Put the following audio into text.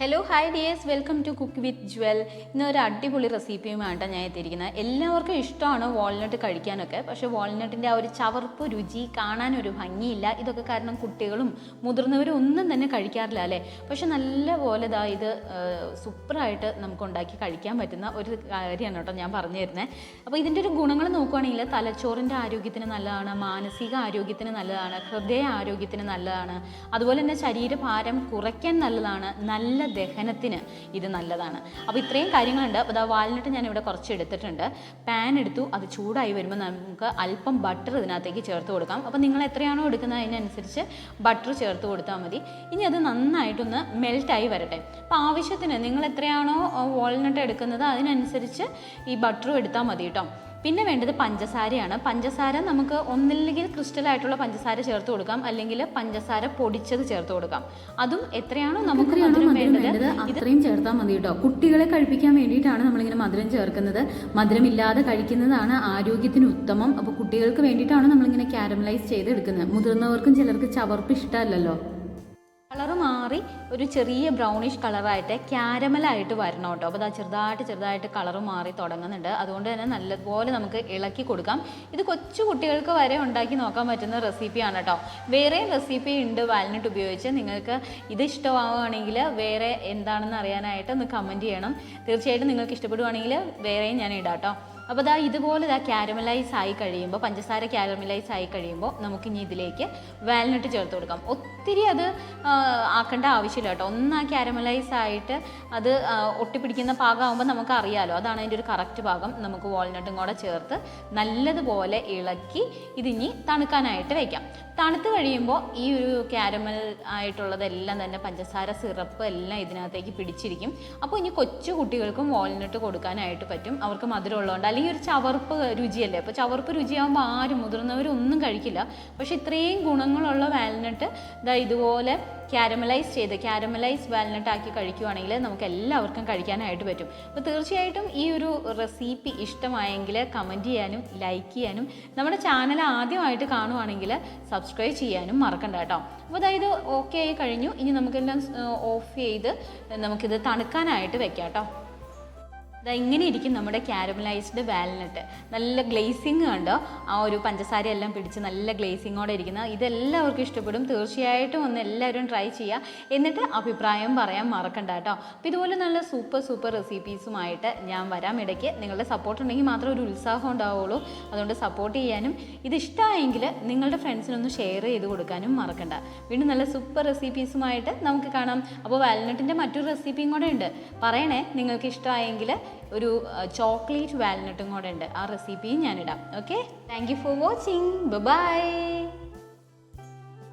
Hello hi dears, welcome to cook with Jewel. ഇന്നൊരു അടിപൊളി റെസിപ്പിയുമായിട്ടാണ് ഞാൻ എത്തിയിരിക്കുന്നത്. എല്ലാവർക്കും ഇഷ്ടമാണ് വാൾനട്ട് കഴിക്കാനൊക്കെ. പക്ഷേ വാൾനട്ടിൻ്റെ ആ ഒരു ചവർപ്പ് രുചി, കാണാനൊരു ഭംഗിയില്ല. ഇതൊക്കെ കാരണം കുട്ടികളും മുതിർന്നവരും ഒന്നും തന്നെ കഴിക്കാറില്ല അല്ലേ. പക്ഷെ നല്ലപോലെ ഇത് സൂപ്പറായിട്ട് നമുക്ക് ഉണ്ടാക്കി കഴിക്കാൻ പറ്റുന്ന ഒരു കാര്യമാണ് കേട്ടോ ഞാൻ പറഞ്ഞു തരുന്നത്. അപ്പോൾ ഇതിൻ്റെ ഒരു ഗുണങ്ങൾ നോക്കുകയാണെങ്കിൽ തലച്ചോറിൻ്റെ ആരോഗ്യത്തിന് നല്ലതാണ്, മാനസിക ആരോഗ്യത്തിന് നല്ലതാണ്, ഹൃദയ ആരോഗ്യത്തിന് നല്ലതാണ്, അതുപോലെ തന്നെ ശരീരഭാരം കുറയ്ക്കാൻ നല്ലതാണ്, നല്ല ദഹനത്തിന് ഇത് നല്ലതാണ്. അപ്പോൾ ഇത്രയും കാര്യങ്ങളുണ്ട്. അപ്പോൾ വാൽനട്ട് ഞാനിവിടെ കുറച്ച് എടുത്തിട്ടുണ്ട്. പാൻ എടുത്തു, അത് ചൂടായി വരുമ്പോൾ നമുക്ക് അല്പം ബട്ടർ ഇതിനകത്തേക്ക് ചേർത്ത് കൊടുക്കാം. അപ്പോൾ നിങ്ങൾ എത്രയാണോ എടുക്കുന്നത് അതിനനുസരിച്ച് ബട്ടർ ചേർത്ത് കൊടുത്താൽ മതി. ഇനി അത് നന്നായിട്ടൊന്ന് മെൽറ്റായി വരട്ടെ. അപ്പോൾ ആവശ്യത്തിന് നിങ്ങൾ എത്രയാണോ വാൾനട്ട് എടുക്കുന്നത് അതിനനുസരിച്ച് ഈ ബട്ടറും എടുത്താൽ മതി കേട്ടോ. പിന്നെ വേണ്ടത് പഞ്ചസാരയാണ്. പഞ്ചസാര നമുക്ക് ഒന്നില്ലെങ്കിൽ ക്രിസ്റ്റലായിട്ടുള്ള പഞ്ചസാര ചേർത്ത് കൊടുക്കാം, അല്ലെങ്കിൽ പഞ്ചസാര പൊടിച്ചത് ചേർത്ത് കൊടുക്കാം. അതും എത്രയാണോ നമുക്ക് മധുരം വേണ്ടത് ഇത്രയും ചേർത്താൽ മതി കേട്ടോ. കുട്ടികളെ കഴിപ്പിക്കാൻ വേണ്ടിയിട്ടാണ് നമ്മളിങ്ങനെ മധുരം ചേർക്കുന്നത്. മധുരമില്ലാതെ കഴിക്കുന്നതാണ് ആരോഗ്യത്തിന് ഉത്തമം. അപ്പോൾ കുട്ടികൾക്ക് വേണ്ടിയിട്ടാണ് നമ്മളിങ്ങനെ ക്യാരമലൈസ് ചെയ്തെടുക്കുന്നത്. മുതിർന്നവർക്കും ചിലർക്ക് ചവർപ്പ് ഇഷ്ടമല്ലല്ലോ. കളറ് മാറി ഒരു ചെറിയ ബ്രൗണിഷ് കളറായിട്ട് ക്യാരമലായിട്ട് വരണം കേട്ടോ. അപ്പോൾ ചെറുതായിട്ട് കളറ് മാറി തുടങ്ങുന്നുണ്ട്. അതുകൊണ്ട് തന്നെ നല്ലതുപോലെ നമുക്ക് ഇളക്കി കൊടുക്കാം. ഇത് കൊച്ചു കുട്ടികൾക്ക് വരെ ഉണ്ടാക്കി നോക്കാൻ പറ്റുന്ന റെസിപ്പിയാണ് കേട്ടോ. വേറെ റെസിപ്പി ഉണ്ട് വാൽനട്ട് ഉപയോഗിച്ച്. നിങ്ങൾക്ക് ഇത് ഇഷ്ടമാവുകയാണെങ്കിൽ വേറെ എന്താണെന്ന് അറിയാനായിട്ട് ഒന്ന് കമൻറ്റ് ചെയ്യണം. തീർച്ചയായിട്ടും നിങ്ങൾക്ക് ഇഷ്ടപ്പെടുകയാണെങ്കിൽ വേറെയും ഞാൻ ഇടാം കേട്ടോ. അപ്പോൾ ഇതുപോലെ ക്യാരമലൈസ് ആയി കഴിയുമ്പോൾ, പഞ്ചസാര ക്യാരമലൈസ് ആയി കഴിയുമ്പോൾ നമുക്കിനി ഇതിലേക്ക് വാൽനട്ട് ചേർത്ത് കൊടുക്കാം. ഒത്തിരി അത് ആക്കേണ്ട ആവശ്യമില്ല കേട്ടോ. ഒന്ന് ക്യാരമലൈസ് ആയിട്ട് അത് ഒട്ടിപ്പിടിക്കുന്ന പാകമാകുമ്പോൾ നമുക്ക് അറിയാമല്ലോ, അതാണ് അതിൻ്റെ ഒരു കറക്റ്റ് പാകം. നമുക്ക് വാൾനട്ടും കൂടെ ചേർത്ത് നല്ലതുപോലെ ഇളക്കി ഇതിനി തണുക്കാനായിട്ട് വയ്ക്കാം. തണുത്ത് കഴിയുമ്പോൾ ഈ ഒരു ക്യാരമൽ ആയിട്ടുള്ളതെല്ലാം തന്നെ പഞ്ചസാര സിറപ്പ് എല്ലാം ഇതിനകത്തേക്ക് പിടിച്ചിരിക്കും. അപ്പോൾ ഇനി കൊച്ചു കുട്ടികൾക്കും വാൾനട്ട് കൊടുക്കാനായിട്ട് പറ്റും. അവർക്ക് മധുരം ഉള്ളതുകൊണ്ട്. അല്ലെങ്കിൽ ഒരു ചവർപ്പ് രുചിയല്ലേ. അപ്പോൾ ചവർപ്പ് രുചിയാകുമ്പോൾ ആരും മുതിർന്നവരും ഒന്നും കഴിക്കില്ല. പക്ഷേ ഇത്രയും ഗുണങ്ങളുള്ള വാൽനട്ട് ഇതുപോലെ ക്യാരമലൈസ് വാൽനട്ട് ആക്കി കഴിക്കുവാണെങ്കിൽ നമുക്ക് എല്ലാവർക്കും കഴിക്കാനായിട്ട് പറ്റും. അപ്പോൾ തീർച്ചയായിട്ടും ഈ ഒരു റെസിപ്പി ഇഷ്ടമായെങ്കിൽ കമൻറ്റ് ചെയ്യാനും ലൈക്ക് ചെയ്യാനും, നമ്മുടെ ചാനൽ ആദ്യമായിട്ട് കാണുവാണെങ്കിൽ സബ്സ്ക്രൈബ് ചെയ്യാനും മറക്കണ്ട കേട്ടോ. അപ്പോൾ ഇത് ഓക്കെ ആയി കഴിഞ്ഞു. ഇനി നമുക്കെല്ലാം ഓഫ് ചെയ്ത് നമുക്കിത് തണുക്കാനായിട്ട് വെക്കാം കേട്ടോ. ഇങ്ങനെ ഇരിക്കും നമ്മുടെ ക്യാരമലൈസ്ഡ് വാൽനട്ട്. നല്ല ഗ്ലേസിങ് കണ്ടോ, ആ ഒരു പഞ്ചസാര എല്ലാം പിടിച്ച് നല്ല ഗ്ലേസിങ്ങോടെ ഇരിക്കുന്ന. ഇതെല്ലാവർക്കും ഇഷ്ടപ്പെടും. തീർച്ചയായിട്ടും ഒന്ന് എല്ലാവരും ട്രൈ ചെയ്യുക. എന്നിട്ട് അഭിപ്രായം പറയാൻ മറക്കണ്ട കേട്ടോ. അപ്പോൾ ഇതുപോലെ നല്ല സൂപ്പർ റെസിപ്പീസുമായിട്ട് ഞാൻ വരാം ഇടയ്ക്ക്. നിങ്ങളുടെ സപ്പോർട്ട് ഉണ്ടെങ്കിൽ മാത്രമേ ഒരു ഉത്സാഹം ഉണ്ടാവുള്ളൂ. അതുകൊണ്ട് സപ്പോർട്ട് ചെയ്യാനും ഇത് ഇഷ്ടമായെങ്കിൽ നിങ്ങളുടെ ഫ്രണ്ട്സിനൊന്ന് ഷെയർ ചെയ്ത് കൊടുക്കാനും മറക്കണ്ട. വീണ്ടും നല്ല സൂപ്പർ റെസിപ്പീസുമായിട്ട് നമുക്ക് കാണാം. അപ്പോൾ വാൽനട്ടിൻ്റെ മറ്റൊരു റെസിപ്പിയും കൂടെ ഉണ്ട്, പറയണേ. നിങ്ങൾക്ക് ഇഷ്ടമായെങ്കിൽ ഒരു ചോക്ലേറ്റ് വാൽനട്ടും കൂടെ ഉണ്ട്, ആ റെസിപ്പിയും ഞാനിടാം. Okay, thank you for watching. By.